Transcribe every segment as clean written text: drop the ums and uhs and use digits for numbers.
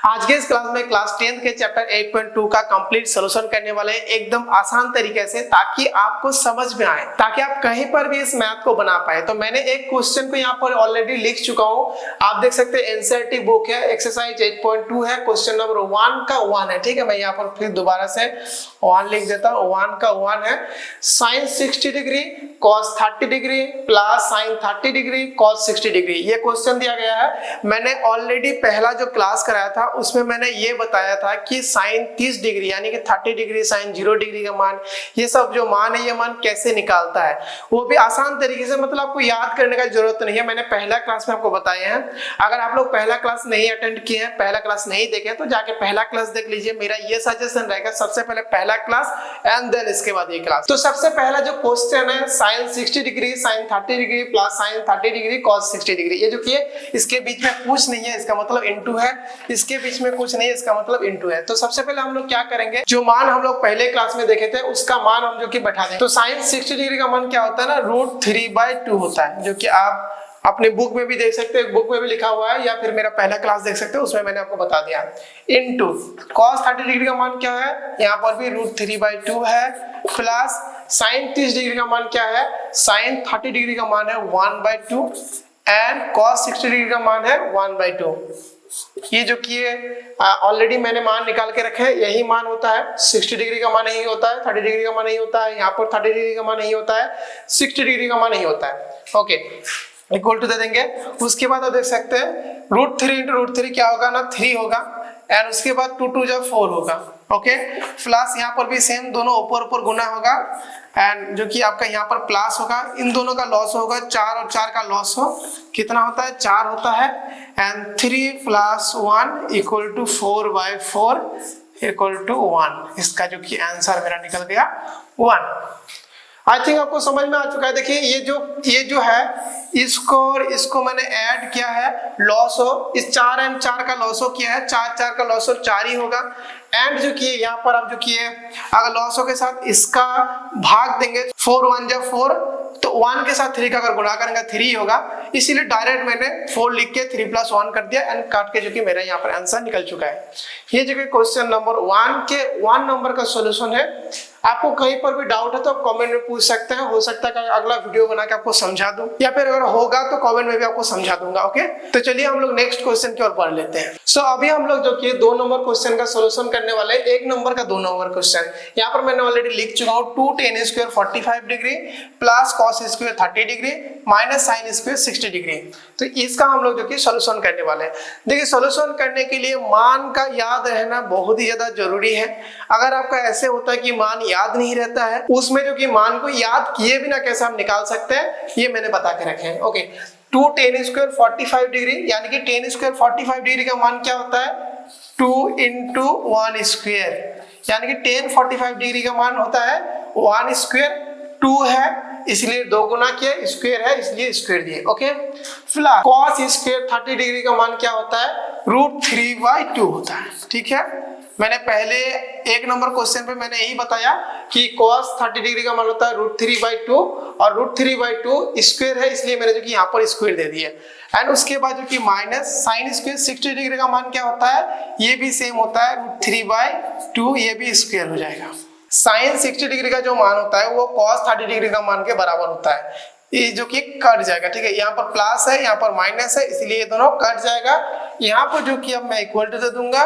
आज के इस क्लास में क्लास 10th के चैप्टर 8.2 का कंप्लीट सॉल्यूशन करने वाले हैं एकदम आसान तरीके से, ताकि आपको समझ में आए, ताकि आप कहीं पर भी इस मैथ को बना पाए। तो मैंने एक क्वेश्चन को यहाँ पर ऑलरेडी लिख चुका हूँ, आप देख सकते हैं एनसीईआरटी बुक है, एक्सरसाइज 8.2 है, क्वेश्चन नंबर 1 का 1 है। ठीक है, मैं यहाँ पर फिर दोबारा से 1 लिख देता हूँ। 1 का 1 है, sine 60 degree cos 30 degree plus sine 30 degree cos 60 degree, ये क्वेश्चन दिया गया है। मैंने ऑलरेडी पहला जो क्लास कराया था उसमें मैंने ये बताया था कि साइन 30 डिग्री यानी कि 30 डिग्री साइन 0 डिग्री का मान, ये सब जो मान है ये मान कैसे निकालता है, वो भी आसान तरीके से, मतलब आपको याद करने का जरूरत नहीं है। मैंने पहला क्लास में आपको बताया है। अगर आप लोग पहला क्लास नहीं अटेंड किए हैं, पहला क्लास नहीं देखे तो जाके पहला क्लास देख लीजिए। मेरा ये सजेशन रहेगा, सबसे पहले पहला क्लास एंड देन इसके बाद ये क्लास। तो सबसे पहला जो क्वेश्चन है, sine 60 degree sine 30 degree plus sine 30 degree cos 60 degree, ये जो कि इसके बीच में कुछ नहीं है, इसका मतलब इनटू है, इसके बीच में कुछ नहीं है, इसका मतलब इनटू है। तो सबसे पहले हम लोग क्या करेंगे, जो मान हम लोग पहले क्लास में देखे थे उसका मान हम जो कि बैठा देंगे। तो साइन 60 डिग्री का मान क्या होता है ना, √3/2 होता है, जो कि आप अपने बुक में भी देख सकते हैं, बुक में भी लिखा हुआ है, या फिर मेरा पहला क्लास देख सकते हैं, उसमें मैंने आपको बता दिया। इनटू cos 30 डिग्री का मान क्या है, यहाँ पर भी √3/2 है, प्लस साइन 30 डिग्री का मान क्या है, साइन 30 डिग्री का मान है 1/2 एंड cos 60 डिग्री का मान है 1/2। ये जो कि ऑलरेडी मैंने मान निकाल के रखे हैं, यही मान होता है। 60 डिग्री का मान नहीं होता है, 30 डिग्री का मान नहीं होता है, यहाँ पर 30 डिग्री का मान नहीं होता है, 60 डिग्री का मान नहीं होता है। ओके, इक्वल टू दे देंगे। उसके बाद आप देख सकते हैं √3 × √3 क्या होगा ना, 3 होगा, एंड उसके बाद 2 2 जा 4 होगा। ओके, प्लस यहाँ पर भी सेम, दोनों ऊपर ऊपर गुना होगा, एंड जो कि आपका यहाँ पर प्लस होगा, इन दोनों का लॉस होगा, 4 और 4 का लॉस हो, कितना होता है, 4 होता है, एंड 3 + 1 = 4/4 = 1। इसका जो कि आंसर मेरा निकल गया 1। आई थिंक आपको समझ में आ चुका है। देखिए ये जो है, इसको और इसको मैंने ऐड किया है, लॉस हो, इस 4 एंड 4 का लॉस हो किया है, 4 4 का लॉस हो 4 ही होगा, एंड जो कि यहाँ पर आप जो कि अगर लॉसों के साथ इसका भाग देंगे, 4 1 जा 4, तो 1 के साथ 3 का अगर गुणा करेंगे 3 होगा, इसीलिए डायरेक्ट मैंने 4 लिख के 3 + 1 कर दिया, एंड काट के जो कि मेरा यहाँ पर आंसर निकल चुका है। ये जो कि क्वेश्चन नंबर 1 के 1 नंबर का सॉल्यूशन है। आपको कहीं पर भी डाउट है तो आप कमेंट में पूछ सकते हैं, हो सकता है कि अगला वीडियो बना के आपको समझा दूं, या फिर अगर होगा तो कमेंट में भी आपको समझा दूंगा। ओके, तो चलिए हम लोग नेक्स्ट क्वेश्चन की ओर बढ़ लेते हैं। सो अभी हम लोग जो कि 2 नंबर क्वेश्चन का सॉल्यूशन करने वाले हैं। 1 नंबर का 2 नंबर क्वेश्चन यहाँ पर मैंने ऑलरेडी लिख चुका हूँ, 2 tan² 45 degree plus cos² 30 degree minus sin² 60 degree. तो इसका हम लोग जो कि सॉल्यूशन करने वाले हैं। देखिए, सॉल्यूशन करने के लिए मान का याद रहना बहुत ही ज्यादा जरूरी है। अगर आपका ऐसे होता है कि मान याद नहीं रहता है, उसमें जो कि मान को याद किए बिना कैसे हम निकाल सकते हैं, ये मैंने बता के रखे हैं। ओके, 2 tan² 45 डिग्री यानी कि tan² 45 डिग्री का मान क्या होता है, 2 × 1² यानी कि tan 45 डिग्री का मान होता है 1², 2 है इसलिए 2 गुना किया, स्क्वायर है इसलिए स्क्वायर दिए। ओके, प्लस cos² 30 डिग्री का मान क्या होता है, √3/2 होता है। ठीक है, मैंने पहले 1 नंबर क्वेश्चन पे मैंने यही बताया कि cos 30 डिग्री का मान होता है √3/2, और √3/2 स्क्वायर है इसलिए मैंने जो कि यहाँ पर स्क्वायर दे दिया, एंड उसके बाद जो कि माइनस sin² 60 डिग्री का मान क्या होता है, ये भी सेम होता है √3/2, ये भी स्क्वायर हो जाएगा। sin 60 डिग्री का जो मान होता है वो cos 30 डिग्री का मान के बराबर होता है, ये जो कि कट जाएगा। ठीक है, यहाँ पर प्लस है, यहाँ पर माइनस है, इसलिए ये दोनों कट जाएगा। यहाँ पर जो कि अब मैं इक्वल टू दे दूंगा,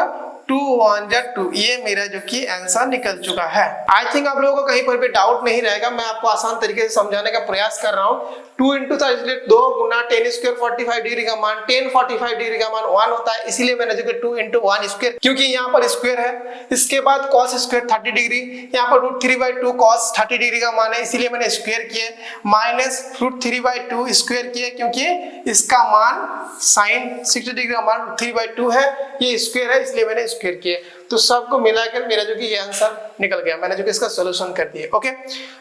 2 1 जा 2, ये मेरा जो कि आंसर निकल चुका है। आई थिंक आप लोगों को कहीं पर भी डाउट नहीं रहेगा, मैं आपको आसान तरीके से समझाने का प्रयास कर रहा हूँ। 2 × था इसलिए 2 गुना tan² 45 डिग्री का मान, tan 45 डिग्री का मान 1 होता है, इसीलिए मैंने जो कि 2 × 1² क्योंकि यहाँ पर स्क्वायर है। इसके बाद cos² 30 डिग्री, यहाँ पर √3/2 cos 30 डिग्री का मान है इसीलिए मैंने स्क्वायर किए, माइनस √3/2 स्क्वायर किए क्योंकि इसका मान sin 60 डिग्री का मान √3/2 है, ये स्क्वायर है इसलिए मैंने स्क्वायर किए। तो सबको मिलाकर मेरा जो कि ये आंसर निकल गया, मैंने जो कि इसका सॉल्यूशन कर दिया। Okay,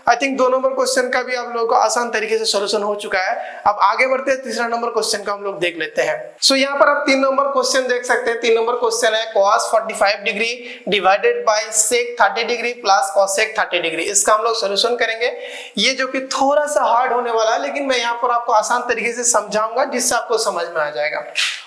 I think 2 number question का भी आप लोगों को आसान तरीके से सॉल्यूशन हो चुका है। अब आगे बढ़ते हैं, 3रा नंबर क्वेश्चन का हम लोग देख लेते हैं। सो यहाँ पर आप 3 नंबर क्वेश्चन देख सकते हैं। 3 नंबर क्वेश्चन है cos 45 degree divided by sec 30 degree plus cosec 30 degree. इसका हम लोग सॉल्यूशन करेंगे। ये जो कि थोड़ा सा हार्ड होने वाला है, लेकिन मैं यहाँ पर आपको आसान तरीके से समझाऊंगा जिससे आपको समझ में आ जाएगा।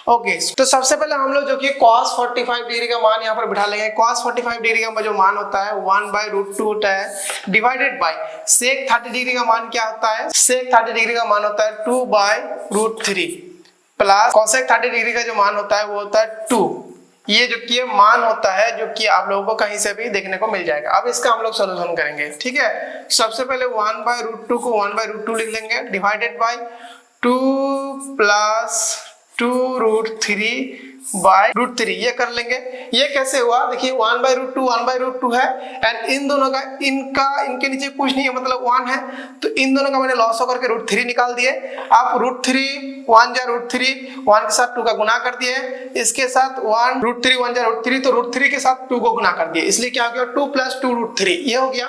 ओके तो सबसे पहले हम लोग जो कि cos 45 डिग्री का मान यहाँ पर बिठा लेंगे। cos 45 डिग्री का जो मान होता है 1/√2 होता है, डिवाइडेड बाय sec 30 डिग्री का मान क्या होता है, sec 30 डिग्री का मान होता है 2/√3 प्लस cosec 30 डिग्री का जो मान होता है वो होता है 2। ये जो कि मान होता है जो कि आप लोगों को कहीं से भी देखने को मिल जाएगा। अब इसका हम लोग सोल्यूशन करेंगे, ठीक है। सबसे पहले 1/√2 को 1/√2 लिख लेंगे, डिवाइडेड बाय 2 प्लस 2√3/√3 ये कर लेंगे। ये कैसे हुआ, देखिए 1/√2 है एंड इन दोनों का इनके नीचे कुछ नहीं है मतलब 1 है, तो इन दोनों का मैंने लॉस होकर के √3 निकाल दिए। आप √3 1 जा √3 1 के साथ 2 का गुना कर दिए, इसके साथ 1 √3 1 जा √3 तो √3 के साथ 2 को गुना कर दिए, इसलिए क्या हो गया 2 + 2√3 ये हो गया।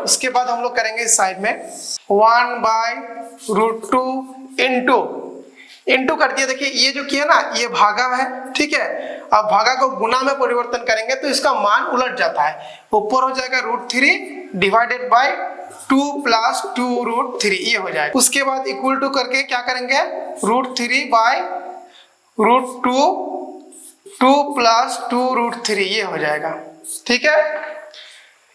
उसके बाद हम लोग करेंगे इस साइड में 1/√2 इनटू कर दिया। देखिए ये जो किया ना ये भागा है, ठीक है। अब भागा को गुना में परिवर्तन करेंगे तो इसका मान उलट जाता है, ऊपर हो जाएगा √3 डिवाइडेड बाय 2 + 2√3 ये हो जाएगा। उसके बाद इक्वल टू करके क्या करेंगे √3/√2 2 + 2√3 ये हो जाएगा, ठीक है।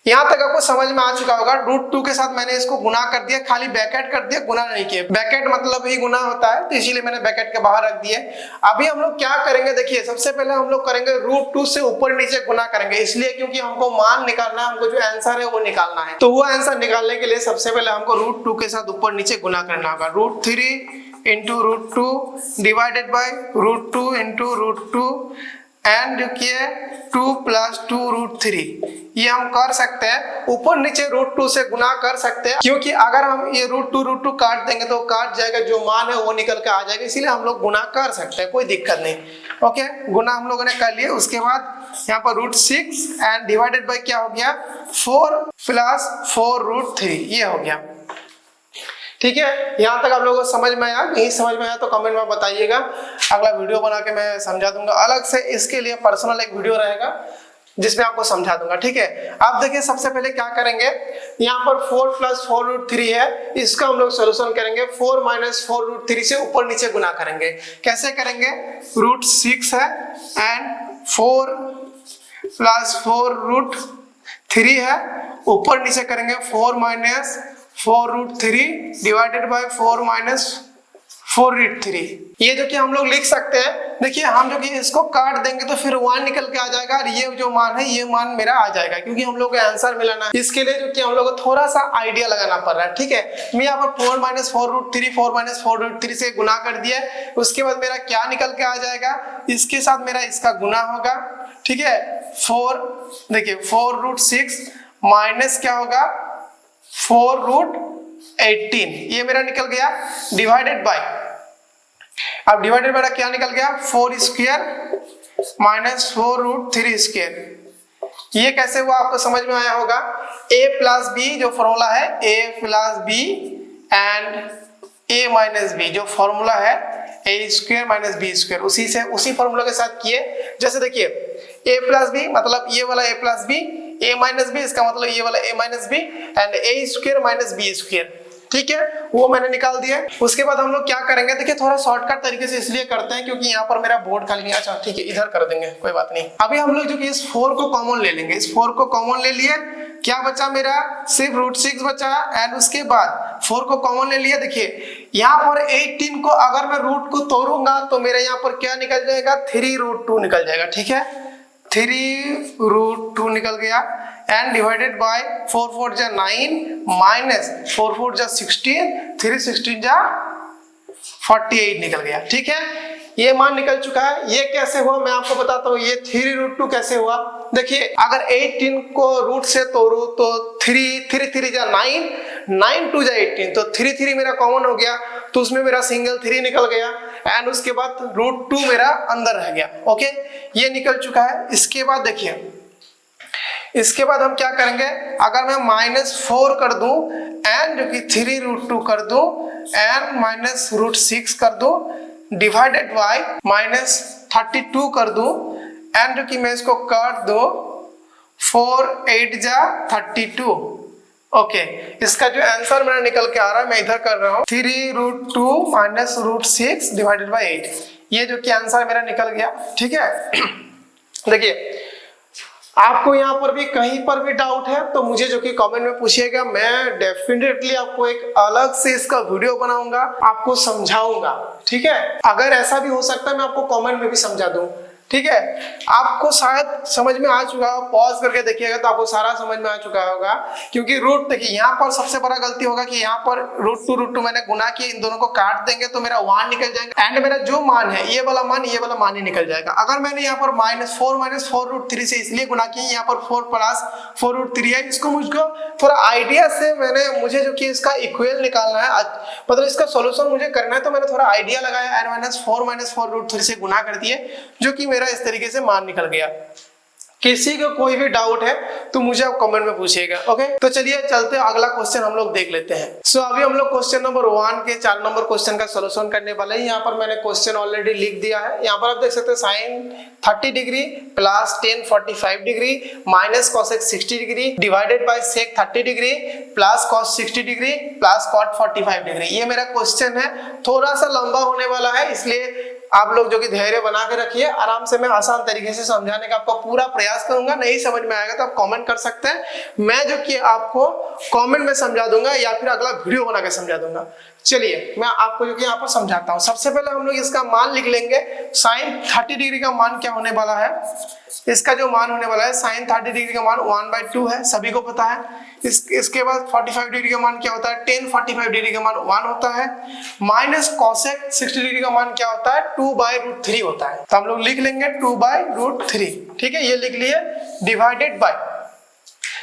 यहां तक आपको समझ में आ चुका होगा। √2 के साथ मैंने इसको गुना कर दिया, खाली ब्रैकेट कर दिया, गुना नहीं किया। ब्रैकेट मतलब ही गुना होता है तो इसीलिए मैंने ब्रैकेट के बाहर रख दिए। अभी हम लोग क्या करेंगे, देखिए सबसे पहले हम लोग करेंगे √2 से ऊपर नीचे गुना करेंगे, इसलिए क्योंकि हमको मान निकालना है, हमको जो आंसर है वो निकालना है। तो वो आंसर निकालने के लिए सबसे पहले हमको √2 के साथ ऊपर नीचे गुना करना होगा। √3 × √2 डिवाइडेड बाय √2 × √2 एंड जो कि है 2 + 2√3 ये हम कर सकते हैं, ऊपर नीचे √2 से गुना कर सकते हैं, क्योंकि अगर हम ये √2 काट देंगे तो काट जाएगा, जो मान है वो निकल के आ जाएगा, इसीलिए हम लोग गुना कर सकते हैं, कोई दिक्कत नहीं। ओके गुना हम लोगों ने कर लिए। उसके बाद यहाँ पर √6 एंड डिवाइडेड बाय क्या हो गया 4 + 4√3 ये हो गया, ठीक है। यहाँ तक आप लोगों को समझ में आया? नहीं समझ में आया तो कमेंट में बताइएगा, अगला वीडियो बना के मैं समझा दूंगा। अलग से इसके लिए पर्सनल एक वीडियो रहेगा जिसमें आपको समझा दूंगा, ठीक है। आप देखिए सबसे पहले क्या करेंगे, यहाँ पर 4 + 4√3 है, इसका हम लोग सोल्यूशन करेंगे। 4 - 4√3 से ऊपर नीचे गुना करेंगे। कैसे करेंगे, √6 है एंड 4 + 4√3 है, ऊपर नीचे करेंगे 4 - 4√3 डिवाइडेड बाय 4 - 4√3 ये जो कि हम लोग लिख सकते हैं। देखिए हम जो कि इसको काट देंगे तो फिर 1 निकल के आ जाएगा और ये जो मान है ये मान मेरा आ जाएगा, क्योंकि हम लोग को आंसर मिलाना है। इसके लिए जो कि हम लोग को थोड़ा सा आइडिया लगाना पड़ रहा है, ठीक है। मैं यहाँ पर 4 - 4√3 4 - 4√3 से गुना कर दिया, उसके बाद मेरा क्या निकल के आ जाएगा, इसके साथ मेरा इसका गुना होगा, ठीक है। 4 देखिए 4√6 माइनस क्या होगा 4√18 ये मेरा निकल गया, डिवाइडेड बाय, अब डिवाइडेड बाय क्या निकल गया 4² - 4√3²। ये कैसे हुआ आपको समझ में आया होगा। a + b जो फॉर्मूला है, a + b and a - b जो फॉर्मूला है a² - b², उसी फॉर्मूला के साथ किए। जैसे देखिए a + b मतलब ये वाला a + b, a - b इसका मतलब ये वाला a - b and a² - b², ठीक है, वो मैंने निकाल दिया। उसके बाद हम लोग क्या करेंगे, देखिए थोड़ा शॉर्टकट तरीके से इसलिए करते हैं क्योंकि यहाँ पर मेरा बोर्ड खाली नहीं। अच्छा ठीक है, इधर कर देंगे, कोई बात नहीं। अभी हम लोग जो कि इस 4 को कॉमन ले लेंगे, इस 4 को कॉमन ले लिए, क्या बचा मेरा सिर्फ √6 बचा एंड उसके बाद 4 को कॉमन ले लिया। देखिए यहाँ पर 18 को अगर मैं रूट को तोड़ूंगा तो मेरा यहाँ पर क्या निकल जाएगा 3√2 निकल जाएगा, ठीक है। 3√2 निकल गया एंड डिवाइडेड बाय 4 × 4 = 9 माइनस 4 × 4 = 16 3 × 16 = 48 निकल गया, ठीक है। ये मान निकल चुका है। ये कैसे हुआ मैं आपको बताता हूँ, ये 3√2 कैसे हुआ। देखिए अगर 18 को रूट से तोड़ू तो 3 3 3 = 9 9 2 = 18 तो 3 3 मेरा कॉमन हो गया, तो उसमें मेरा सिंगल 3 निकल गया एंड उसके बाद √2 मेरा अंदर रह गया। ओके ये निकल चुका है। इसके बाद देखिए, इसके बाद हम क्या करेंगे, अगर मैं -4 कर दूं एंड जो कि 3√2 कर दूं एंड -√6 कर दूं डिवाइडेड बाय -32 कर दूं एंड जो कि मैं इसको काट दूं 4 8 = 32। ओके इसका जो आंसर मेरा निकल के आ रहा है मैं इधर कर रहा हूं 3√2 - √6 डिवाइडेड बाय 8। ये जो कि आंसर मेरा निकल गया। ठीक है देखिए आपको यहाँ पर भी कहीं पर भी डाउट है तो मुझे जो कि कमेंट में पूछिएगा, मैं डेफिनेटली आपको एक अलग से इसका वीडियो बनाऊंगा, आपको समझाऊंगा। ठीक है, अगर ऐसा भी हो सकता है मैं आपको कमेंट में भी समझा दूं। ठीक है, आपको शायद समझ में आ चुका होगा, पॉज करके देखिएगा तो आपको सारा समझ में आ चुका होगा। क्योंकि रूट देखिए यहाँ पर सबसे बड़ा गलती होगा कि यहाँ पर रूट टू मैंने गुना किया, इन दोनों को काट देंगे तो मेरा 1 निकल जाएगा एंड मेरा जो मान है ये वाला मान ही निकल जाएगा। अगर मैंने यहाँ पर -4 से इसलिए गुना किया, यहाँ पर 4 प्लस 4√3 है, इसको मुझको थोड़ा आइडिया से मुझे जो कि इसका इक्वेल निकालना है, मतलब इसका सॉल्यूशन मुझे करना है, तो मैंने थोड़ा आइडिया लगाया n - 4 - 4√3 से गुना कर दिए, जो कि मेरा इस तरीके से मान निकल गया। किसी को कोई भी डाउट है तो मुझे आप कमेंट में पूछिएगा। ओके, तो चलिए चलते हैं, अगला क्वेश्चन हम लोग देख लेते हैं। सो अभी हम लोग क्वेश्चन नंबर 1 के 4 नंबर क्वेश्चन का सॉल्यूशन करने वाले हैं। यहाँ पर मैंने क्वेश्चन ऑलरेडी लिख दिया है। यहाँ पर आप देख सकते हैं sin 30 degree plus tan 45 degree minus cosec 60 degree divided by sec 30 degree plus cos 60 degree plus cot 45 degree. ये मेरा क्वेश्चन है, थोड़ा सा लंबा होने वाला है, इसलिए आप लोग जो कि धैर्य बना के रखिए, आराम से मैं आसान तरीके से समझाने का आपका पूरा प्रयास करूंगा। नहीं समझ में आएगा तो आप कमेंट कर सकते हैं, मैं जो कि आपको कमेंट में समझा दूंगा या फिर अगला वीडियो बना के समझा दूंगा। चलिए मैं आपको जो कि यहाँ पर समझाता हूँ। सबसे पहले हम लोग इसका मान लिख लेंगे। sin 30 डिग्री का मान क्या होने वाला है, इसका जो मान होने वाला है sin 30 डिग्री का मान 1/2 है, सभी को पता है। इसके बाद 45 डिग्री का मान क्या होता है, tan 45 डिग्री का मान 1 होता है, माइनस cosec 60 डिग्री का मान क्या होता है, 2/√3 होता है। तो हम लोग लिख लेंगे 2/√3। ठीक है, ये लिख लिए, डिवाइडेड बाय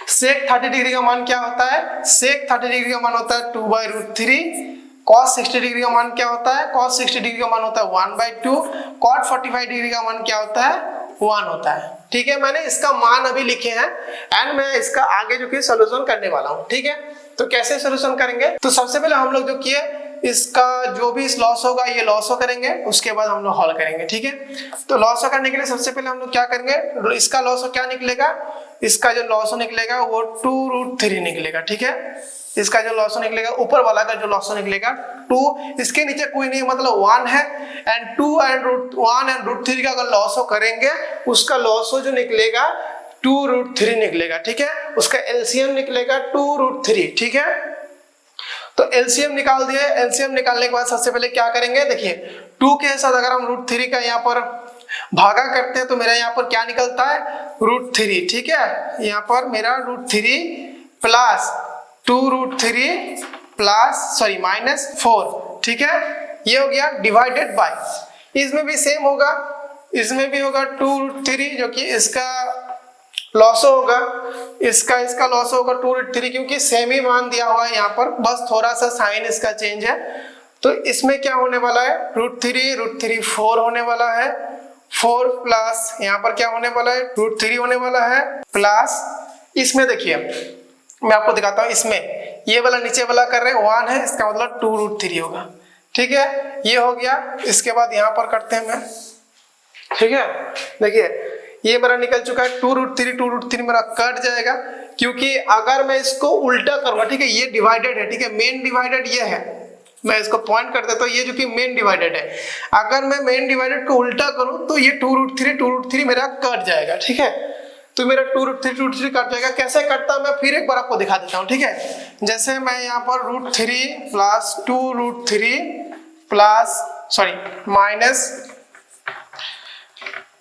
sec 30 डिग्री का मान क्या होता है, sec 30 डिग्री का मान होता है 2/√3, cos 60 डिग्री का मान क्या होता है, cos 60 डिग्री का मान होता है 1/2, cot 45 डिग्री का मान क्या होता है, 1 होता है। ठीक है, मैंने इसका मान अभी लिखे हैं एंड मैं इसका आगे जो कि सॉल्यूशन करने वाला हूं। ठीक है, तो कैसे सॉल्यूशन करेंगे, तो सबसे पहले हम लोग जो किए, इसका जो भी लॉस होगा ये लॉस करेंगे, उसके बाद हम लोग हल करेंगे। ठीक है, तो लॉस करने के लिए सबसे पहले हम लोग क्या करेंगे, इसका लॉस क्या निकलेगा, इसका जो लॉस निकलेगा वो 2√3 निकलेगा। ठीक है, इसका जो लॉस निकलेगा, ऊपर वाला का जो लॉस निकलेगा 2, इसके नीचे कोई नहीं मतलब 1 है, एंड 2 एंड √3 का अगर लॉस करेंगे, उसका लॉस जो निकलेगा 2√3 निकलेगा। ठीक है, उसका एलसीएम निकलेगा 2√3। ठीक है, तो एलसीएम निकाल दिए। एलसीएम निकालने के बाद सबसे पहले क्या करेंगे, देखिए 2 के साथ अगर हम √3 का यहाँ पर भागा करते हैं तो मेरा यहाँ पर क्या निकलता है, √3। ठीक है, यहाँ पर मेरा √3 प्लस 2√3 प्लस -4। ठीक है, ये हो गया, डिवाइडेड बाय, इसमें भी सेम होगा, इसमें भी होगा 2√3 जो कि इसका लॉस होगा, इसका लॉस होगा 2√3, क्योंकि सेम ही मान दिया हुआ है यहाँ पर, बस थोड़ा सा साइन इसका चेंज है। तो इसमें क्या होने वाला है, √3 4 होने वाला है, 4 प्लस यहाँ पर क्या होने वाला है, √3 होने वाला है, प्लस इसमें देखिए मैं आपको दिखाता हूँ, इसमें ये वाला नीचे वाला कर रहे हैं 1 है, इसका मतलब 2√3 होगा। ठीक है, ये हो गया। इसके बाद यहाँ पर करते हैं मैं, ठीक है, देखिए ये मेरा निकल चुका है 2√3 मेरा कट जाएगा, क्योंकि अगर मैं इसको उल्टा करूंगा, ठीक है, ये डिवाइडेड है, ठीक है, मेन डिवाइडेड ये है, मैं इसको पॉइंट कर देता हूँ, ये जो कि मेन डिवाइडेड है, अगर मैं मेन डिवाइडेड को उल्टा करूं तो ये 2√3 मेरा कट जाएगा। ठीक है, तो मेरा 2√3 कट जाएगा। कैसे कटता है मैं फिर एक बार आपको दिखा देता हूँ। ठीक है, जैसे मैं यहाँ पर √3 प्लस 2√3 प्लस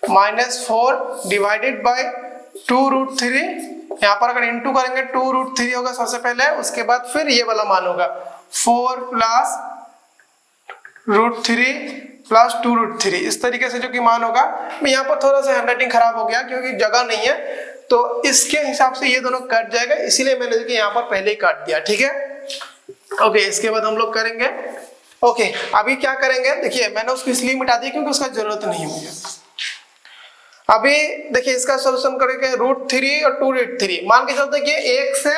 -4 डिवाइडेड बाय 2√3, यहाँ पर अगर इंटू करेंगे 2√3 होगा सबसे पहले, उसके बाद फिर ये वाला मान होगा 4 प्लस √3 प्लस 2√3, इस तरीके से जो कि मान होगा। मैं यहाँ पर थोड़ा सा हैंडराइटिंग खराब हो गया क्योंकि जगह नहीं है, तो इसके हिसाब से ये दोनों कट जाएगा, इसीलिए मैंने यहाँ पर पहले ही काट दिया। ठीक है, ओके, इसके बाद हम लोग करेंगे, ओके, अभी क्या करेंगे, देखिए मैंने उसको इसलिए मिटा दिया क्योंकि उसका जरूरत नहीं है मुझे। अभी देखिए इसका सोल्यूशन करेंगे, √3 और 2√3 मान के चलते कि 1 से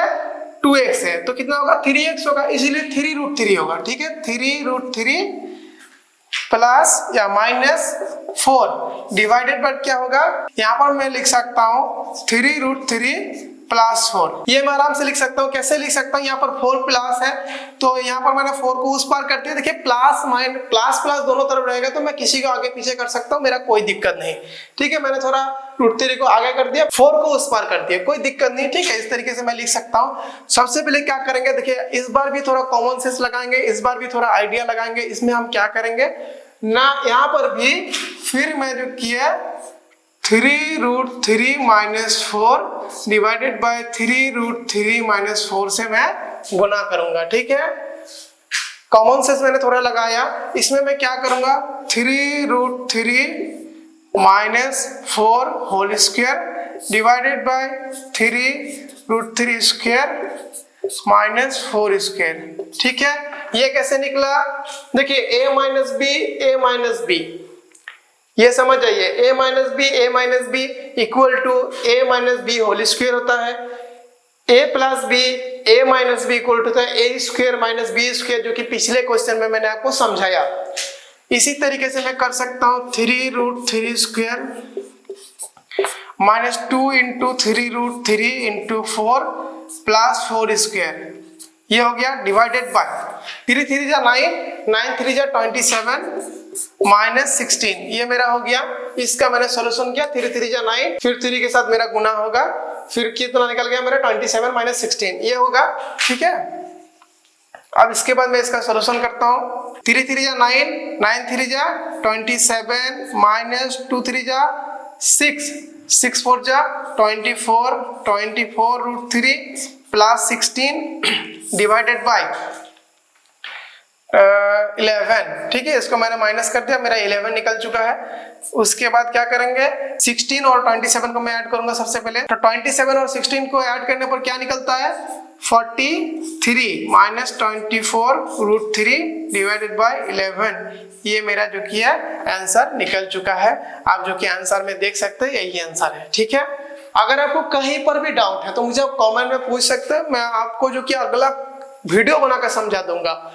2x है, तो कितना होगा, 3x होगा, इसीलिए 3√3 होगा। ठीक है, 3√3 प्लस या -4 डिवाइडेड बाय क्या होगा, यहाँ पर मैं लिख सकता हूँ 3√3 +4। ये मैं आराम से लिख सकता हूँ। कैसे लिख सकता हूँ, यहाँ पर 4 प्लस है तो यहाँ पर मैंने 4 को उस पार कर दिया। देखिए प्लस माइनस प्लस प्लस दोनों तरफ रहेगा तो मैं किसी को आगे पीछे कर सकता हूँ, मेरा कोई दिक्कत नहीं। ठीक है, मैंने थोड़ा √3 को आगे कर दिया, 4 को उस पार कर दिया, कोई दिक्कत नहीं। ठीक है, इस तरीके से मैं लिख सकता हूँ। सबसे पहले क्या करेंगे, देखिए इस बार भी थोड़ा कॉमन सेंस लगाएंगे, इस बार भी थोड़ा आइडिया लगाएंगे। इसमें हम क्या करेंगे ना, यहाँ पर भी फिर मैं जो किया 3√3 - 4 डिवाइडेड बाय 3√3 - 4 से मैं गुना करूंगा। ठीक है, कॉमन सेंस मैंने थोड़ा लगाया। इसमें मैं क्या करूंगा 3√3 - 4 whole square divided by 3√3 square - 4 square. ठीक है, ये कैसे निकला, देखिए a - b ये समझ जाइए, a - b equal to a - b whole square होता है। a + b a - b equal to a square - b square, जो कि पिछले क्वेश्चन में मैंने आपको समझाया। इसी तरीके से मैं कर सकता हूँ 3√3 स्क्वायर -2 × 3√3 × 4 + 4 स्क्वायर, ये हो गया डिवाइडेड बाय 3 3 जा 9 9 3 जा 27 -16, ये मेरा हो गया। इसका मैंने सॉल्यूशन किया, 3 3 जा 9, फिर 3 के साथ मेरा गुना होगा, फिर कितना निकल गया मेरा 27 - 16, ये होगा। ठीक है, अब इसके बाद मैं इसका सॉल्यूशन करता हूँ। 3 3 जा 9 9 3 जा 27 -2 3 जा 6 6 4 जा 24 24√3 + 16 डिवाइडेड बाय 11। ठीक है, इसको मैंने माइनस कर दिया, मेरा 11 निकल चुका है। उसके बाद क्या करेंगे 16 और 27 को मैं ऐड करूंगा सबसे पहले। तो 27 और 16 को ऐड करने पर क्या निकलता है 43 - 24√3 डिवाइडेड बाय 11। ये मेरा जो कि है आंसर निकल चुका है। आप जो कि आंसर में देख सकते हैं, यही आंसर है। ठीक है, अगर आपको कहीं पर भी डाउट है तो मुझे आप कमेंट में पूछ सकते हैं, मैं आपको जो कि अगला वीडियो बनाकर समझा दूंगा।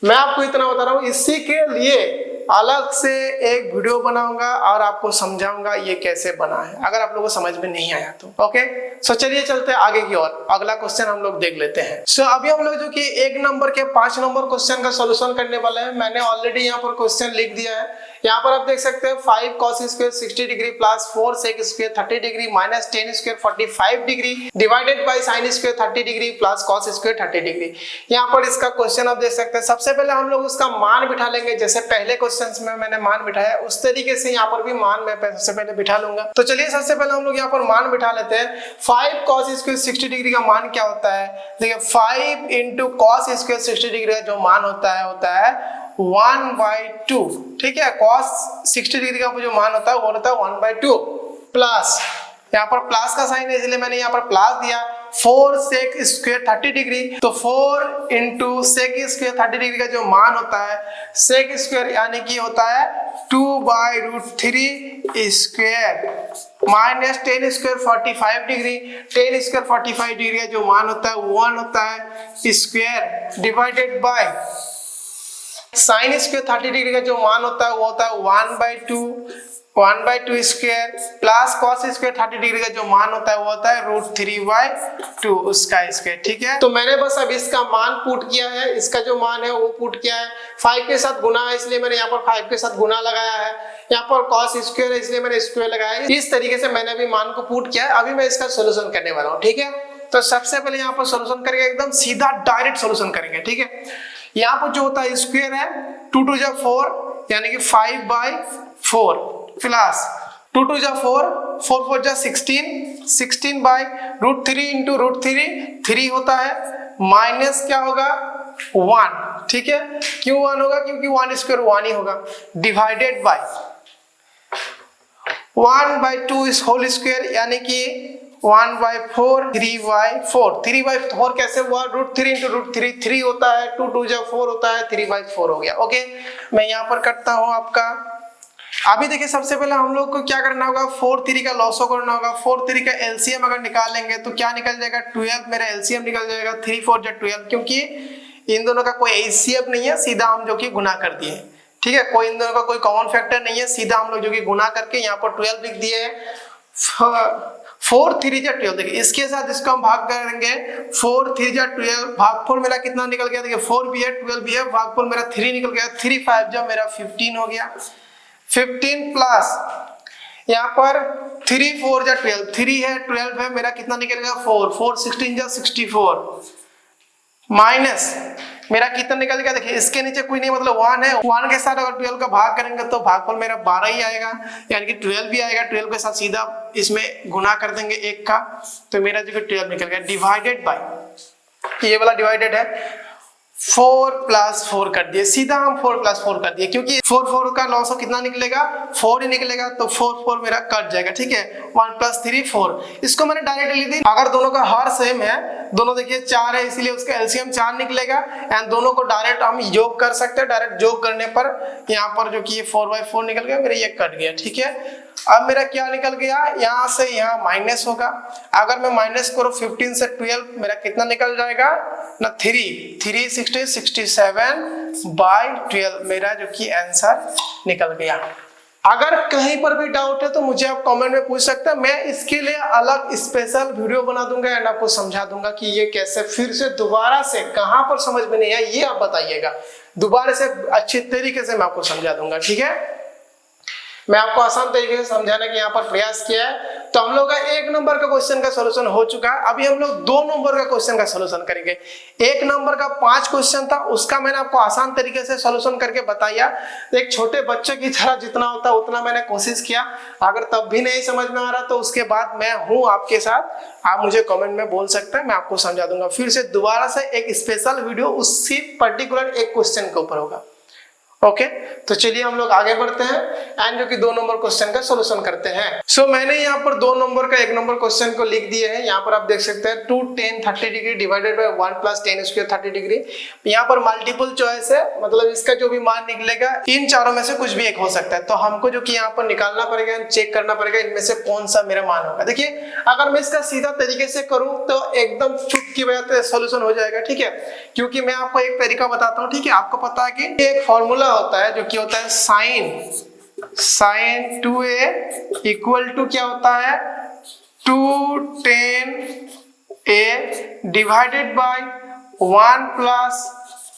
मैं आपको इतना बता रहा हूँ, इसी के लिए अलग से एक वीडियो बनाऊंगा और आपको समझाऊंगा ये कैसे बना है, अगर आप लोगों को समझ में नहीं आया तो। ओके, सो चलिए चलते हैं आगे की ओर। अगला क्वेश्चन हम लोग देख लेते हैं। सो अभी हम लोग जो कि 1 नंबर के 5 नंबर क्वेश्चन का सॉल्यूशन करने वाले हैं। मैंने ऑलरेडी यहाँ पर क्वेश्चन लिख दिया है। यहाँ पर आप देख सकते हैं 5 cos square 60 degree plus 4 sec square 30 degree minus 10 square 45 degree divided by sin square 30 degree plus cos square 30 degree. यहाँ पर इसका क्वेश्चन आप देख सकते हैं। सबसे पहले हम लोग उसका मान बिठा लेंगे, जैसे पहले क्वेश्चंस में मैंने मान बिठाया उस तरीके से यहाँ पर भी मान मैं सबसे पहले बिठा लूंगा। तो चलिए सबसे पहले हम लोग यहाँ पर मान बिठा लेते हैं। 5 cos स्क्वायर 60 डिग्री का मान क्या होता है, देखिए 5 × cos स्क्वायर 60 डिग्री का जो मान होता है 1/2। ठीक है, cos 60 डिग्री का जो मान होता है वो होता है 1/2 प्लस, यहाँ पर प्लस का साइन है इसलिए मैंने यहाँ पर प्लस दिया। 4 sec स्क्वायर 30 डिग्री, तो 4 × sec स्क्वायर 30 डिग्री का जो मान होता है sec स्क्वायर यानी कि होता है 2/√3 square minus 10 square 45 degree. 10 square 45 degree का जो मान होता है 1 होता है square divided bye sin square 30 degree का जो मान होता है वो होता है 1/2 square plus cos square 30 degree का जो मान होता है वो होता है √3/2 उसका स्क्वायर। ठीक है, तो मैंने बस अब इसका मान पुट किया है, इसका जो मान है वो पुट किया है। 5 के साथ गुना है इसलिए मैंने यहाँ पर 5 के साथ गुना लगाया है। यहाँ पर cos स्क्वायर है इसलिए मैंने स्क्वायर लगाया है। इस तरीके से मैंने अभी मान को पुट किया है। अभी मैं इसका सोल्यूशन करने वाला हूँ। ठीक है, तो सबसे पहले यहाँ पर सोल्यूशन करेंगे, एकदम सीधा डायरेक्ट सोल्यूशन करेंगे। ठीक है, यहाँ पर जो होता है स्क्वायर है 2 × 2 = 4 यानी कि 5/4 प्लस 2 × 2 = 4 4 × 4 = 16 16/√3 × √3 3 होता है माइनस क्या होगा 1। ठीक है, क्यों 1 होगा, क्योंकि 1 स्क्वायर 1 ही होगा डिवाइडेड बाय 1/2 इस होल स्क्वायर यानी कि 1/4 3/4 3/4 कैसे हुआ √3 × √3 3 होता है 2 × 2 = 4 होता है 3/4 हो गया। ओके, मैं यहाँ पर करता हूँ आपका। अभी देखिए सबसे पहले हम लोग को क्या करना होगा 4 3 का लॉसो करना होगा। 4 3 का एलसीएम अगर निकालेंगे तो क्या निकल जाएगा 12, मेरा एलसीएम निकल जाएगा 3 4 = 12, क्योंकि इन दोनों का कोई एचसीएफ नहीं है, सीधा हम जो कि गुना कर दिए। ठीक है, कोई इन दोनों का कोई कॉमन फैक्टर नहीं है, सीधा हम लोग जो कि गुना करके यहाँ पर 12 लिख दिए। 4 3 जा 12, देखिए इसके साथ इसको हम भाग करेंगे, 4 3 जा 12, भागफल मेरा कितना निकल गया, देखिए 4 भी है 12 भी है, भागफल मेरा 3 निकल गया, 3 5 जा मेरा 15 हो गया, 15 प्लस यहाँ पर 3 4 जा 12, 3 है 12 है, मेरा कितना निकलेगा 4 4 16 जा 64 माइनस मेरा कितना निकल गया, देखिए इसके नीचे कोई नहीं मतलब 1 है, 1 के साथ अगर 12 का भाग करेंगे तो भागफल मेरा 12 ही आएगा, यानी कि 12 भी आएगा, 12 के साथ सीधा इसमें गुना कर देंगे 1 का, तो मेरा जो 12 निकल गया, डिवाइडेड बाय ये वाला डिवाइडेड है 4 प्लस 4 कर दिए, सीधा हम 4 प्लस 4 कर दिए, क्योंकि 4 4 का लॉस कितना निकलेगा 4 ही निकलेगा, तो 4 4 मेरा कट जाएगा, ठीक है, 1 प्लस 3 4, इसको मैंने डायरेक्ट लिख दी। अगर दोनों का हर सेम है, दोनों देखिए 4 है इसलिए उसका एलसीएम 4 निकलेगा, एंड दोनों को डायरेक्ट हम योग कर सकते हैं, डायरेक्ट योग करने पर यहाँ पर जो कि 4/4 निकल गया, मेरा ये कट गया, ठीक है। अब मेरा क्या निकल गया, यहाँ से यहाँ माइनस होगा, अगर मैं माइनस करूँ 15 से 12 मेरा कितना निकल जाएगा ना 3 3 60 67/12 मेरा जो कि आंसर निकल गया। अगर कहीं पर भी डाउट है तो मुझे आप कमेंट में पूछ सकते हैं, मैं इसके लिए अलग स्पेशल वीडियो बना दूंगा एंड आपको समझा दूंगा कि ये कैसे फिर से दोबारा से कहां पर समझ में नहीं आया ये आप बताइएगा, दोबारा से अच्छे तरीके से मैं आपको समझा दूंगा, ठीक है। मैं आपको आसान तरीके से समझाने का यहाँ पर प्रयास किया है। तो हम लोग का 1 नंबर का क्वेश्चन का सॉल्यूशन हो चुका है, अभी हम लोग 2 नंबर का क्वेश्चन का सॉल्यूशन करेंगे। 1 नंबर का 5 क्वेश्चन था, उसका मैंने आपको आसान तरीके से सॉल्यूशन करके बताया, एक छोटे बच्चे की तरह जितना होता है उतना मैंने कोशिश किया, अगर तब भी नहीं समझ में आ रहा तो उसके बाद मैं हूँ आपके साथ, आप मुझे कमेंट में बोल सकते हैं, मैं आपको समझा दूंगा। फिर से दोबारा से एक स्पेशल वीडियो उसी पर्टिकुलर एक क्वेश्चन के ऊपर होगा, ओके। तो चलिए हम लोग आगे बढ़ते हैं एंड जो कि 2 नंबर क्वेश्चन का सॉल्यूशन करते हैं। सो मैंने यहाँ पर 2 नंबर का 1 नंबर क्वेश्चन को लिख दिए हैं, यहाँ पर आप देख सकते हैं 2 10 30 degree divided by 1 plus 10 square 30 degree. यहाँ पर मल्टीपल चॉइस है, मतलब इसका जो भी मान निकलेगा इन चारों में से कुछ भी एक हो सकता है, तो हमको जो कि यहाँ पर निकालना पड़ेगा, चेक करना पड़ेगा इनमें से कौन सा मेरा मान होगा। देखिए अगर मैं इसका सीधा तरीके से करूँ तो एकदम चुटकी बजाते सॉल्यूशन हो जाएगा, ठीक है, क्योंकि मैं आपको एक तरीका बताता हूँ, ठीक है। आपको पता है कि एक फॉर्मूला होता है जो कि होता है sin 2a इक्वल टू क्या होता है 2 10a divided by 1 plus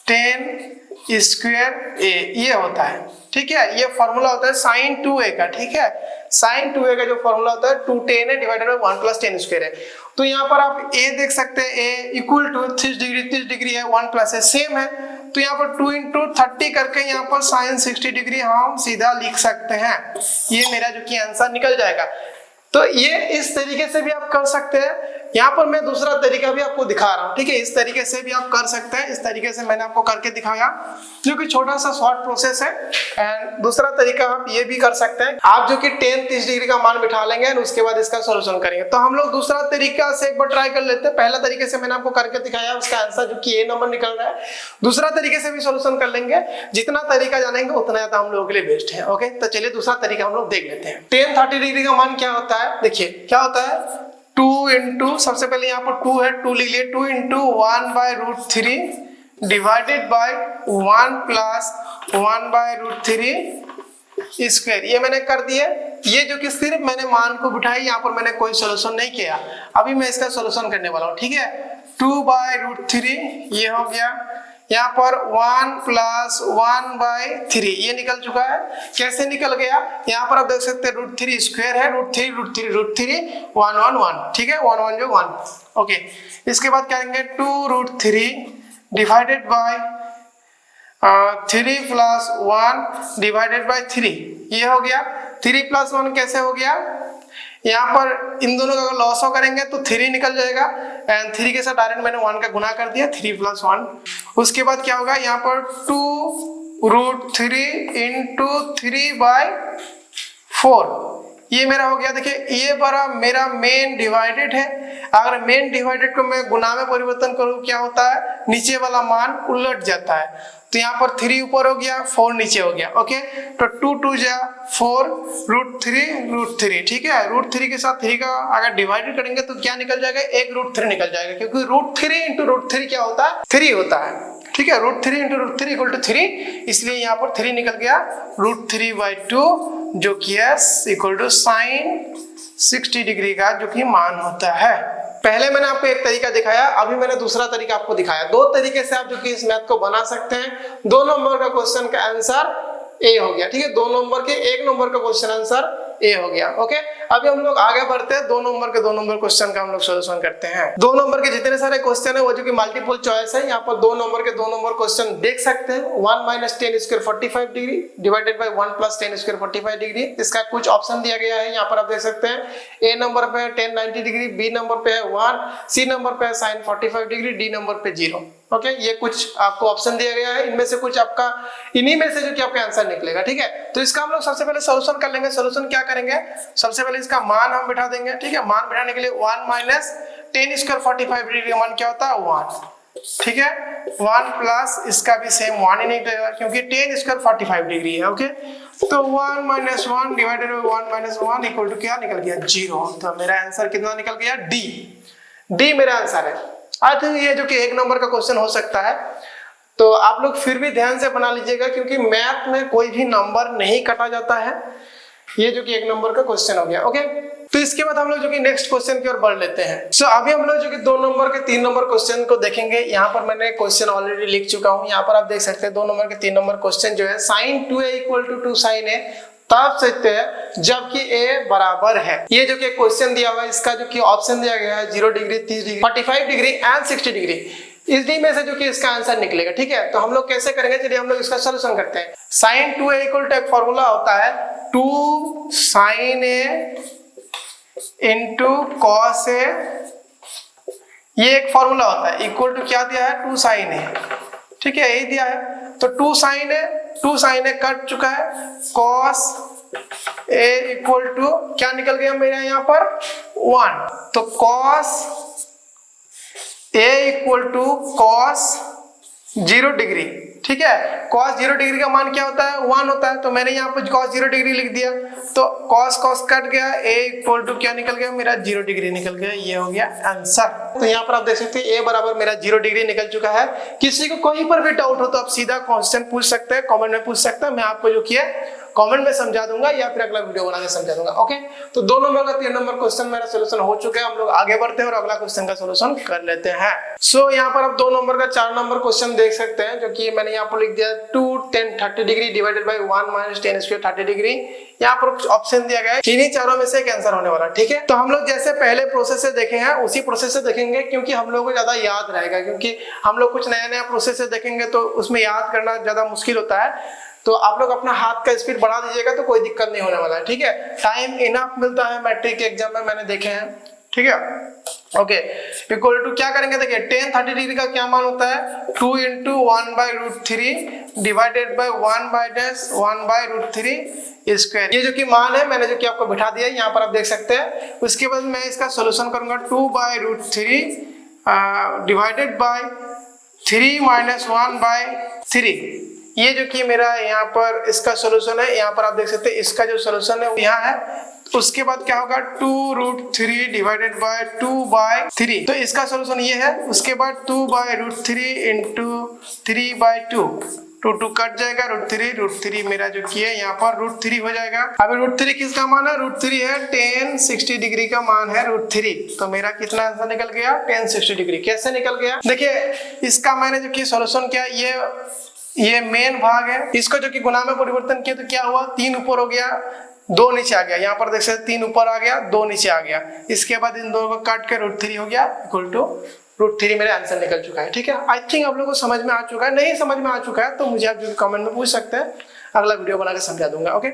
10 square a, ये होता है, ठीक है। ये फॉर्मूला होता है sin 2a का, ठीक है। sin 2a का जो फॉर्मूला होता है 2 10 है डिवाइडेड बाय 1 प्लस 10 स्क्वायर है। तो यहाँ पर आप a देख सकते हैं, a इक्वल टू 30 डिग्री है, 1 प्लस है, सेम है, तो यहाँ पर 2 into 30 करके यहाँ पर sin 60 डिग्री हम सीधा लिख सकते हैं, ये मेरा जो कि आंसर निकल जाएगा। तो ये इस तरीके से भी आप कर सकते हैं, यहाँ पर मैं दूसरा तरीका भी आपको दिखा रहा हूँ, ठीक है, इस तरीके से भी आप कर सकते हैं, इस तरीके से मैंने आपको करके दिखाया जो कि छोटा सा शॉर्ट प्रोसेस है। एंड दूसरा तरीका आप ये भी कर सकते हैं, आप जो कि 10 30 डिग्री का मान बिठा लेंगे और उसके बाद इसका सॉल्यूशन करेंगे। तो हम लोग दूसरा तरीका से एक बार ट्राई कर लेते हैं, पहला तरीके से मैंने आपको करके दिखाया, उसका आंसर जो कि A नंबर निकल रहा है, दूसरा तरीके से भी सॉल्यूशन कर लेंगे, जितना तरीका जानेंगे उतना ज्यादा हम लोगों के लिए बेस्ट है, ओके। तो चलिए दूसरा तरीका हम लोग देख लेते हैं। 10 30 डिग्री का मान क्या होता है, देखिए क्या होता है 2 इंटू, सबसे पहले यहाँ पर 2 है, 2 लिख लिए, 2 into 1/√3 divided by 1 plus 1/√3 square, ये मैंने कर दिया। ये जो कि सिर्फ मैंने मान को बिठाई, यहाँ पर मैंने कोई सॉल्यूशन नहीं किया, अभी मैं इसका सॉल्यूशन करने वाला हूँ, ठीक है। 2/√3 ये हो गया, यहाँ पर 1 प्लस 1/3 ये निकल चुका है। कैसे निकल गया, यहाँ पर आप देख सकते हैं √3 स्क्वायर है, √3 1 1 1, ठीक है, 1 1 जो 1, ओके। इसके बाद क्या करेंगे 2√3 divided by 3 plus 1 divided by 3, ये हो गया। 3 प्लस 1 कैसे हो गया, यहाँ पर इन दोनों का अगर लॉस करेंगे तो 3 निकल जाएगा, एंड 3 के साथ डायरेक्ट मैंने 1 का गुना कर दिया, 3 प्लस 1। उसके बाद क्या होगा, यहाँ पर 2√3 इंटू 3/4 ये मेरा हो गया। देखिए ये बड़ा मेरा मेन डिवाइडेड है, अगर मेन डिवाइडेड को मैं गुना में परिवर्तन करूँ क्या होता है, नीचे वाला मान उलट जाता है, तो यहाँ पर 3 ऊपर हो गया, 4 नीचे हो गया, ओके। तो 2 2 जा 4 √3, ठीक है। √3 के साथ 3 का अगर डिवाइडेड करेंगे तो क्या निकल जाएगा, एक √3 निकल जाएगा, क्योंकि √3 इंटू √3 क्या होता है, 3 होता है, ठीक है। √3 इंटू √3 इक्वल टू 3, इसलिए यहाँ पर 3 निकल गया, √3/2 जो कि इक्वल टू sin 60 डिग्री का जो कि मान होता है। पहले मैंने आपको एक तरीका दिखाया, अभी मैंने दूसरा तरीका आपको दिखाया। दो तरीके से आप जो कि इस मैथ को बना सकते हैं। 2 नंबर का क्वेश्चन का आंसर ए हो गया, ठीक है। 2 नंबर के 1 नंबर का क्वेश्चन आंसर ए हो गया। ओके, अभी हम लोग आगे बढ़ते हैं। 2 नंबर के 2 नंबर क्वेश्चन का हम लोग सॉल्यूशन करते हैं। 2 नंबर के जितने सारे क्वेश्चन है वो जो कि मल्टीपल चॉइस है, यहाँ पर 2 नंबर के 2 नंबर क्वेश्चन देख सकते हैं। 1 - 10 square 45 degree divided by 1 + 10 square 45 degree. इसका कुछ ऑप्शन दिया गया है, यहाँ पर आप देख सकते हैं। ए नंबर पे है 10 90 डिग्री, बी नंबर पे है 1, सी नंबर पे है sin 45 डिग्री, डी नंबर पे 0। ओके, ये कुछ आपको ऑप्शन दिया गया है, इनमें से कुछ आपका इन्हीं में से जो कि आपका आंसर निकलेगा, ठीक है। तो इसका हम लोग सबसे पहले सॉल्यूशन कर लेंगे। सॉल्यूशन क्या करेंगे, सबसे पहले इसका मान हम बिठा देंगे, ठीक है। मान बिठाने के लिए 1 - 10 स्क्वायर 45 डिग्री का मान क्या होता है 1, ठीक है। 1 प्लस इसका भी सेम 1 ही निकलेगा क्योंकि 10 स्क्वायर 45 डिग्री है। ओके, तो 1 - 1 डिवाइडेड बाय 1 - 1 इक्वल टू क्या निकल गया 0। तो मेरा आंसर कितना निकल गया डी मेरा आंसर है। आई थिंक ये जो कि 1 नंबर का क्वेश्चन हो सकता है, तो आप लोग फिर भी ध्यान से बना लीजिएगा क्योंकि मैथ में कोई भी नंबर नहीं काटा जाता है। ये जो कि 1 नंबर का क्वेश्चन हो गया। ओके, तो इसके बाद हम लोग जो कि नेक्स्ट क्वेश्चन की ओर बढ़ लेते हैं। सो अभी हम लोग जो कि 2 नंबर के 3 नंबर क्वेश्चन को देखेंगे। यहाँ पर मैंने क्वेश्चन ऑलरेडी लिख चुका हूँ। यहाँ पर आप देख सकते हैं 2 नंबर के 3 नंबर क्वेश्चन जो है sin 2a = 2 sin a तब सकते हैं जबकि a बराबर है। ये जो कि क्वेश्चन दिया हुआ है, इसका जो कि ऑप्शन दिया गया है 0 degree, 30 degree, 45 degree and 60 degree. इसी में से जो कि इसका आंसर निकलेगा, ठीक है। तो हम लोग कैसे करेंगे, चलिए हम लोग इसका सॉल्यूशन करते हैं। sin 2a = एक फॉर्मूला होता है 2 sin a into cos a, ये एक फॉर्मूला होता है। इक्वल टू क्या दिया है 2 sin a, ठीक है, यही दिया है। तो 2 sin a कट चुका है, cos a इक्वल टू क्या निकल गया मेरा यहाँ पर 1। तो cos a equal to cos 0 degree, ठीक है। cos 0 डिग्री का मान क्या होता है 1 होता है, तो मैंने यहाँ पर cos 0 डिग्री लिख दिया। तो cos कट गया, a इक्वल टू क्या निकल गया मेरा 0 डिग्री निकल गया। ये हो गया आंसर। तो यहाँ पर आप देख सकते हैं a बराबर मेरा 0 डिग्री निकल चुका है। किसी को कहीं पर भी डाउट हो तो आप सीधा क्वेश्चन पूछ सकते हैं, कमेंट में पूछ सकते हैं। मैं आपको जो किया कमेंट में समझा दूंगा या फिर अगला वीडियो बना के समझा दूंगा। ओके, तो 2 नंबर का 3 नंबर क्वेश्चन मेरा सॉल्यूशन हो चुका है। हम लोग आगे बढ़ते हैं और अगला क्वेश्चन का सॉल्यूशन कर लेते हैं। सो यहाँ पर आप 2 नंबर का 4 नंबर क्वेश्चन देख सकते हैं, जो कि मैंने यहाँ पर लिख दिया 2 10 30 degree divided by 1 - 10 square 30 degree. यहाँ पर कुछ ऑप्शन दिया गया है, इन्हीं चारों में से एक आंसर होने वाला, ठीक है। तो हम लोग जैसे पहले प्रोसेस से देखे हैं उसी प्रोसेस से देखेंगे क्योंकि हम लोग को ज्यादा याद रहेगा, क्योंकि हम लोग कुछ नया प्रोसेस से देखेंगे तो उसमें याद करना ज्यादा मुश्किल होता है। तो आप लोग अपना हाथ का स्पीड बढ़ा दीजिएगा तो कोई दिक्कत नहीं होने वाला है, ठीक है। टाइम इनफ मिलता है मैट्रिक के एग्जाम में, मैंने देखे हैं, ठीक है। ओके, इक्वल टू क्या करेंगे, देखिए 10 30 डिग्री का क्या मान होता है 2 × 1/√3 डिवाइडेड बाय 1/√3 स्क्वायर। ये जो कि मान है मैंने जो कि आपको बिठा दिया यहाँ पर आप देख सकते हैं। उसके बाद मैं इसका सॉल्यूशन करूंगा 2/√3 डिवाइडेड बाय 3 - 1/3। ये जो कि मेरा यहाँ पर इसका सॉल्यूशन है। यहाँ पर आप देख सकते हैं इसका जो सॉल्यूशन है वो यहाँ है। उसके बाद क्या होगा 2√3 डिवाइडेड बाय 2/3। तो इसका सॉल्यूशन ये है। उसके बाद 2/√3 × 3/2, 2 कट जाएगा, √3 मेरा जो कि है यहाँ पर √3 हो जाएगा। अभी √3 किसका मान है, √3 है 10 60 डिग्री का मान है √3। तो मेरा कितना आंसर निकल गया 10 60 डिग्री। कैसे निकल गया, देखिए इसका मैंने जो कि सॉल्यूशन किया, ये मेन भाग है। इसको जो कि गुना में परिवर्तन किया तो क्या हुआ 3 ऊपर हो गया 2 नीचे आ गया। यहाँ पर देख सकते 3 ऊपर आ गया 2 नीचे आ गया। इसके बाद इन दोनों को काट के √3 हो गया इक्वल टू √3 मेरा आंसर निकल चुका है, ठीक है। आई थिंक आप लोगों को समझ में आ चुका है। नहीं समझ में आ चुका है तो मुझे आप जो कमेंट में पूछ सकते हैं, अगला वीडियो बना के समझा दूंगा। ओके,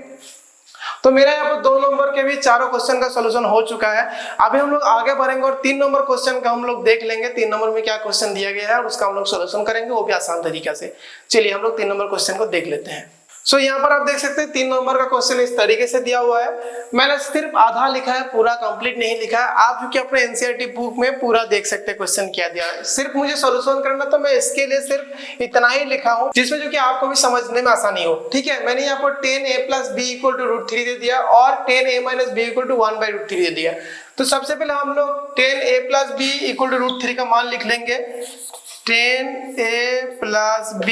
तो मेरा यहाँ पर 2 नंबर के भी चारों क्वेश्चन का सॉल्यूशन हो चुका है। अभी हम लोग आगे बढ़ेंगे और 3 नंबर क्वेश्चन का हम लोग देख लेंगे। 3 नंबर में क्या क्वेश्चन दिया गया है और उसका हम लोग सॉल्यूशन करेंगे, वो भी आसान तरीका से। चलिए हम लोग 3 नंबर क्वेश्चन को देख लेते हैं। सो यहाँ पर आप देख सकते हैं 3 नंबर का क्वेश्चन इस तरीके से दिया हुआ है। मैंने सिर्फ आधा लिखा है, पूरा कंप्लीट नहीं लिखा है। आप जो कि अपने एनसीईआरटी बुक में पूरा देख सकते हैं क्वेश्चन क्या दिया है। सिर्फ मुझे सॉल्यूशन करना, तो मैं इसके लिए सिर्फ इतना ही लिखा हूँ जिसमें जो कि आपको भी समझने में आसानी हो, ठीक है। मैंने यहाँ पर 10a + b = √3 दे दिया और 10a - b = 1/√3 दे दिया। तो सबसे पहले हम लोग 10a + b = √3 का मान लिख लेंगे। 10a + b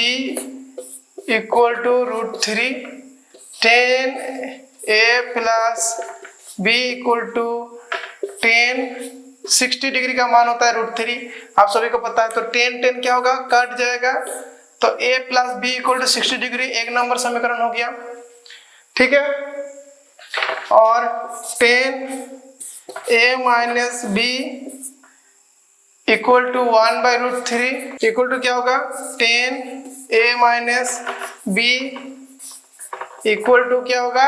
equal to √3, 10a + b equal to 10, 60 degree का मान होता है √3, आप सभी को पता है। तो 10 क्या होगा, कट जाएगा, तो a plus B equal to 60 degree 1 number समीकरण हो गया, ठीक है। और 10a minus B equal to 1/√3 equal to क्या होगा, 10a minus B equal to क्या होगा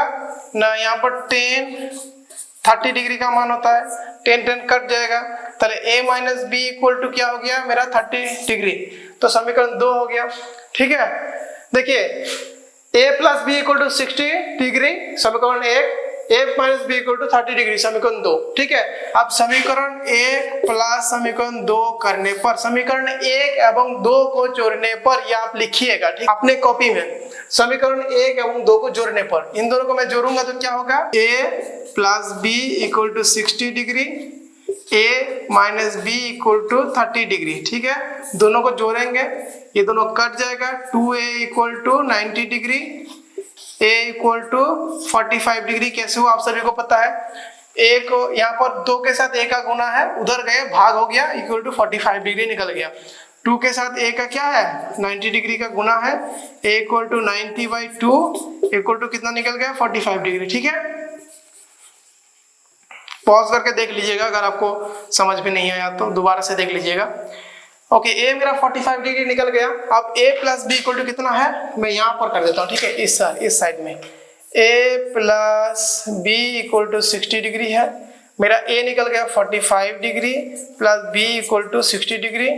ना, यहाँ पर 30 डिग्री का मान होता है, 10 कट जाएगा, ताले a minus B equal to क्या हो गया मेरा 30 डिग्री, तो समीकरण 2 हो गया, ठीक है। देखिए a plus B equal to 60 degree समीकरण 1, a minus B equal to 30 degree समीकरण 2, ठीक है। अब समीकरण 1 प्लस समीकरण 2 करने पर, समीकरण 1 एवं 2 को जोड़ने पर, यह आप लिखिएगा ठीक अपने कॉपी में, समीकरण 1 एवं 2 को जोड़ने पर, इन दोनों को मैं जोड़ूंगा तो क्या होगा, a plus B equal to 60 degree, a minus B equal to 30 degree, ठीक है। दोनों को जोड़ेंगे, ये दोनों कट जाएगा, 2a equal to 90 degree, a equal to 45 degree. कैसे हुआ आप सभी को पता है, a को यहाँ पर 2 के साथ a का गुना है, उधर गए भाग हो गया, इक्वल टू 45 डिग्री निकल गया। 2 के साथ a का क्या है 90 डिग्री का गुना है, a equal to 90/2 equal to कितना निकल गया 45 डिग्री, ठीक है। पॉज करके देख लीजिएगा, अगर आपको समझ में नहीं आया तो दोबारा से देख लीजिएगा। ओके, a मेरा 45 डिग्री निकल गया। अब a plus B equal to कितना है, मैं यहाँ पर कर देता हूँ, ठीक है, इस साइड में a plus B equal to 60 degree है, मेरा a निकल गया 45 degree plus b equal to 60 degree,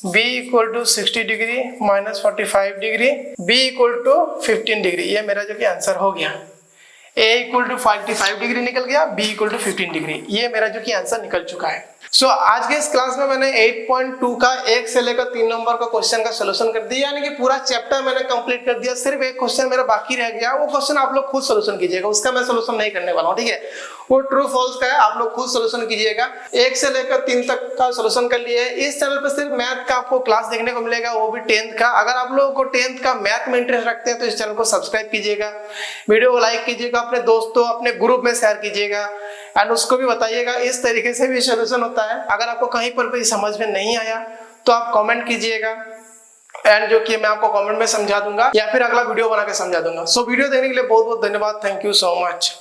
b equal to 60 degree minus 45 degree, b equal to 15 degree. ये मेरा जो कि आंसर हो गया, a इक्वल टू 45 डिग्री निकल गया, b इक्वल टू 15 डिग्री, ये मेरा जो कि आंसर निकल चुका है। सो आज के इस क्लास में मैंने 8.2 का 1 से लेकर 3 नंबर का क्वेश्चन का सोल्यूशन कर दिया, यानी कि पूरा चैप्टर मैंने कंप्लीट कर दिया। सिर्फ एक क्वेश्चन मेरा बाकी रह गया, वो क्वेश्चन आप लोग खुद सोल्यूशन कीजिएगा, उसका मैं सोल्यूशन नहीं करने वाला हूँ, ठीक है। वो ट्रू फॉल्स का है, आप लोग खुद सोल्यूशन कीजिएगा। 1 से लेकर 3 तक का सोल्यूशन कर लिए। इस चैनल पर सिर्फ मैथ का आपको क्लास देखने को मिलेगा, वो भी 10th का। अगर आप लोगों को 10th का मैथ में इंटरेस्ट रखते हैं तो इस चैनल को सब्सक्राइब कीजिएगा, वीडियो को लाइक कीजिएगा, अपने दोस्तों अपने ग्रुप में शेयर कीजिएगा एंड उसको भी बताइएगा इस तरीके से भी सोल्यूशन होता है। अगर आपको कहीं पर भी समझ में नहीं आया तो आप कमेंट कीजिएगा एंड जो कि मैं आपको कमेंट में समझा दूंगा या फिर अगला वीडियो बना के समझा दूंगा। सो वीडियो देखने के लिए बहुत बहुत धन्यवाद, थैंक यू सो मच।